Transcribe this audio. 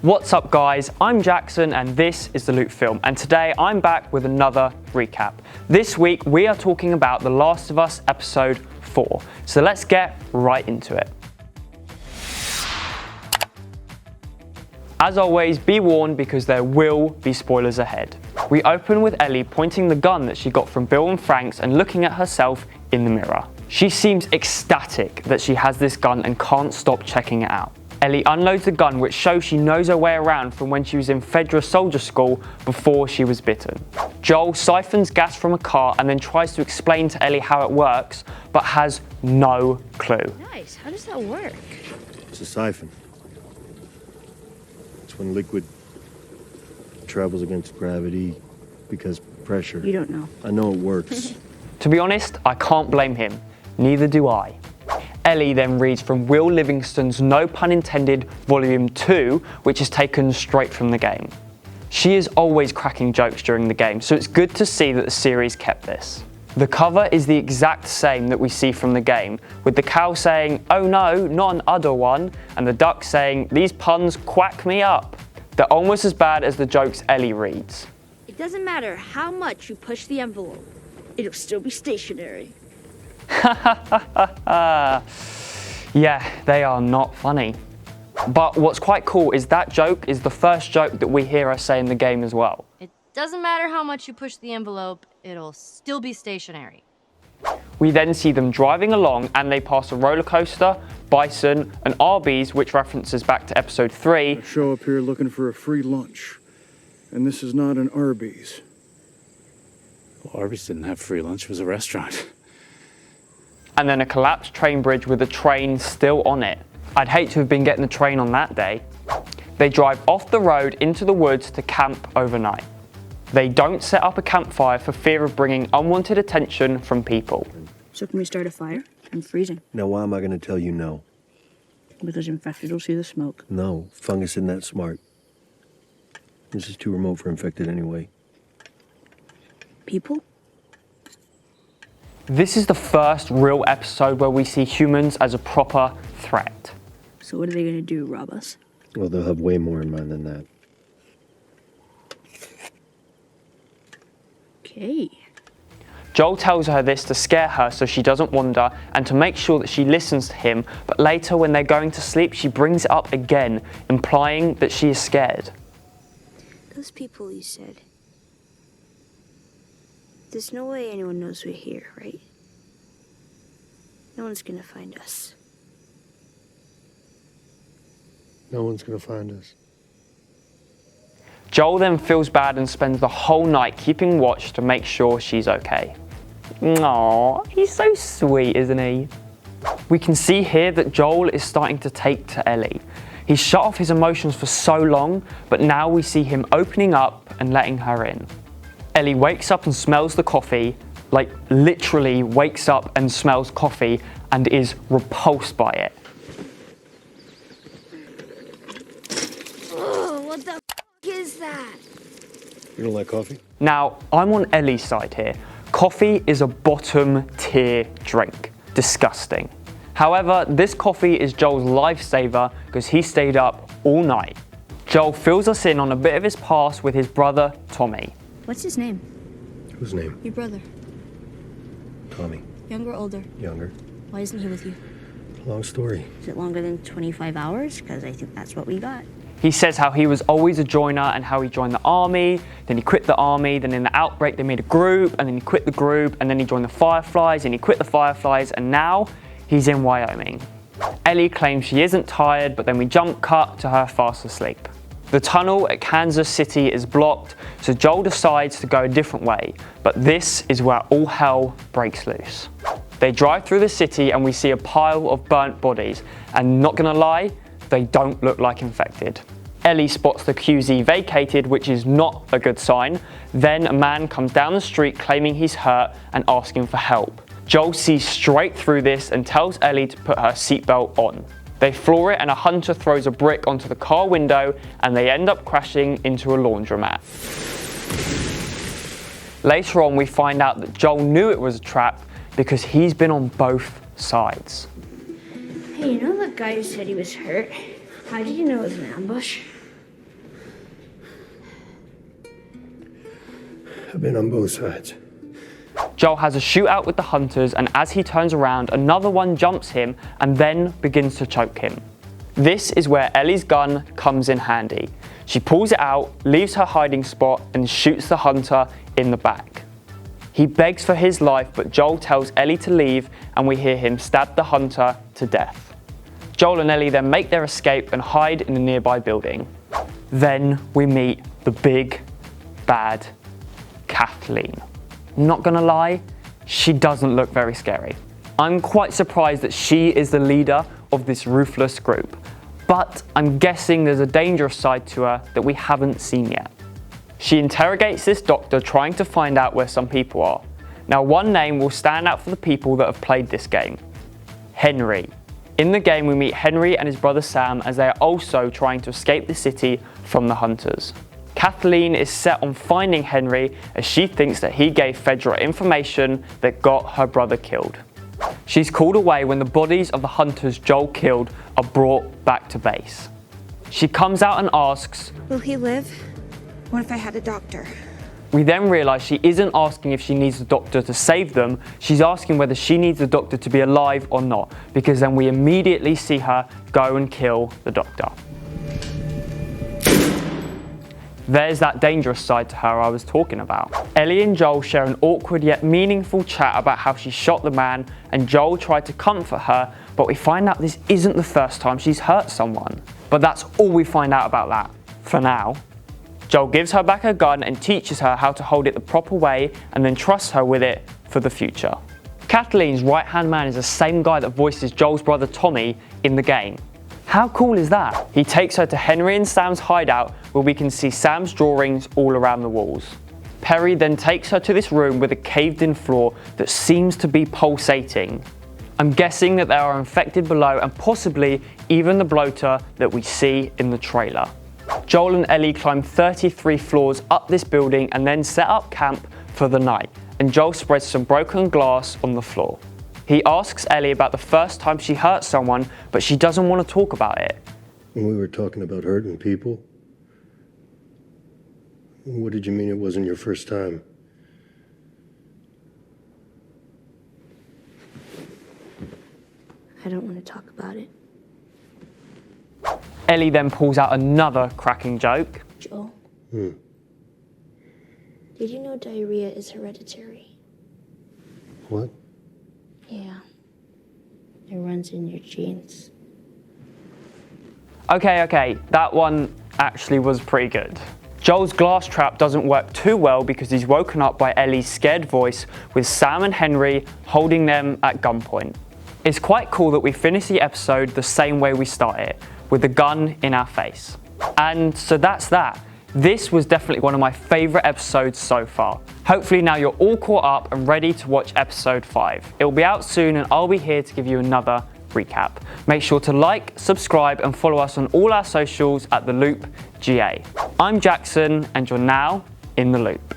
What's up guys, I'm Jackson and this is The Loot Film, and today I'm back with another recap. This week we are talking about The Last of Us episode 4, so let's get right into it. As always, be warned because there will be spoilers ahead. We open with Ellie pointing the gun that she got from Bill and Frank's and looking at herself in the mirror. She seems ecstatic that she has this gun and can't stop checking it out. Ellie unloads the gun, which shows she knows her way around from when she was in Fedra Soldier School before she was bitten. Joel siphons gas from a car and then tries to explain to Ellie how it works, but has no clue. Nice, how does that work? It's a siphon. It's when liquid travels against gravity because pressure. You don't know. I know it works. To be honest, I can't blame him. Neither do I. Ellie then reads from Will Livingston's No Pun Intended Volume 2, which is taken straight from the game. She is always cracking jokes during the game, so it's good to see that the series kept this. The cover is the exact same that we see from the game, with the cow saying, "Oh no, not an udder one," and the duck saying, "These puns quack me up." They're almost as bad as the jokes Ellie reads. It doesn't matter how much you push the envelope, it'll still be stationary. Yeah, they are not funny. But what's quite cool is that joke is the first joke that we hear her say in the game as well. It doesn't matter how much you push the envelope, it'll still be stationary. We then see them driving along and they pass a roller coaster, bison, and Arby's, which references back to episode 3. I show up here looking for a free lunch, and this is not an Arby's. Well, Arby's didn't have free lunch, it was a restaurant. And then a collapsed train bridge with a train still on it. I'd hate to have been getting the train on that day. They drive off the road into the woods to camp overnight. They don't set up a campfire for fear of bringing unwanted attention from people. So can we start a fire? I'm freezing. Now, why am I going to tell you no? Because infected will see the smoke. No, fungus isn't that smart. This is too remote for infected anyway. People? This is the first real episode where we see humans as a proper threat. So what are they gonna do, rob us? Well, they'll have way more in mind than that. Okay. Joel tells her this to scare her so she doesn't wander and to make sure that she listens to him, but later when they're going to sleep, she brings it up again, implying that she is scared. Those people you said. There's no way anyone knows we're here, right? No one's gonna find us. No one's going to find us. Joel then feels bad and spends the whole night keeping watch to make sure she's okay. Aww, he's so sweet, isn't he? We can see here that Joel is starting to take to Ellie. He's shut off his emotions for so long, but now we see him opening up and letting her in. Ellie wakes up and smells the coffee, like literally wakes up and smells coffee and is repulsed by it. Oh, what the is that? You don't like coffee? Now, I'm on Ellie's side here. Coffee is a bottom tier drink. Disgusting. However, this coffee is Joel's lifesaver because he stayed up all night. Joel fills us in on a bit of his past with his brother, Tommy. What's his name? Whose name? Your brother. Tommy. Younger or older? Younger. Why isn't he with you? Long story. Is it longer than 25 hours? Because I think that's what we got. He says how he was always a joiner and how he joined the army, then he quit the army, then in the outbreak they made a group, and then he quit the group, and then he joined the Fireflies, and he quit the Fireflies, and now he's in Wyoming. Ellie claims she isn't tired, but then we jump cut to her fast asleep. The tunnel at Kansas City is blocked, so Joel decides to go a different way, but this is where all hell breaks loose. They drive through the city and we see a pile of burnt bodies, and not gonna lie, they don't look like infected. Ellie spots the QZ vacated, which is not a good sign. Then a man comes down the street claiming he's hurt and asking for help. Joel sees straight through this and tells Ellie to put her seatbelt on. They floor it and a hunter throws a brick onto the car window and they end up crashing into a laundromat. Later on, we find out that Joel knew it was a trap because he's been on both sides. Hey, you know that guy who said he was hurt? How did you know it was an ambush? I've been on both sides. Joel has a shootout with the hunters, and as he turns around, another one jumps him and then begins to choke him. This is where Ellie's gun comes in handy. She pulls it out, leaves her hiding spot, and shoots the hunter in the back. He begs for his life, but Joel tells Ellie to leave, and we hear him stab the hunter to death. Joel and Ellie then make their escape and hide in a nearby building. Then we meet the big, bad Kathleen. Not gonna lie, she doesn't look very scary. I'm quite surprised that she is the leader of this ruthless group, but I'm guessing there's a dangerous side to her that we haven't seen yet. She interrogates this doctor, trying to find out where some people are. Now, one name will stand out for the people that have played this game: Henry. In the game, we meet Henry and his brother Sam as they are also trying to escape the city from the hunters. Kathleen is set on finding Henry as she thinks that he gave Fedra information that got her brother killed. She's called away when the bodies of the hunters Joel killed are brought back to base. She comes out and asks, Will he live? What if I had a doctor? We then realise she isn't asking if she needs the doctor to save them, she's asking whether she needs the doctor to be alive or not, because then we immediately see her go and kill the doctor. There's that dangerous side to her I was talking about. Ellie and Joel share an awkward yet meaningful chat about how she shot the man, and Joel tried to comfort her, but we find out this isn't the first time she's hurt someone. But that's all we find out about that, for now. Joel gives her back her gun and teaches her how to hold it the proper way, and then trusts her with it for the future. Kathleen's right-hand man is the same guy that voices Joel's brother Tommy in the game. How cool is that? He takes her to Henry and Sam's hideout, where we can see Sam's drawings all around the walls. Perry then takes her to this room with a caved-in floor that seems to be pulsating. I'm guessing that there are infected below, and possibly even the bloater that we see in the trailer. Joel and Ellie climb 33 floors up this building and then set up camp for the night, and Joel spreads some broken glass on the floor. He asks Ellie about the first time she hurt someone, but she doesn't want to talk about it. When we were talking about hurting people, what did you mean it wasn't your first time? I don't want to talk about it. Ellie then pulls out another cracking joke. Joel? Did you know diarrhea is hereditary? What? Yeah. It runs in your genes. Okay, that one actually was pretty good. Joel's glass trap doesn't work too well because he's woken up by Ellie's scared voice with Sam and Henry holding them at gunpoint. It's quite cool that we finish the episode the same way we start it, with the gun in our face. And so that's that. This was definitely one of my favourite episodes so far. Hopefully now you're all caught up and ready to watch episode 5. It will be out soon, and I'll be here to give you another recap. Make sure to like, subscribe and follow us on all our socials at The Loop GA. I'm Jackson, and you're now in The Loop.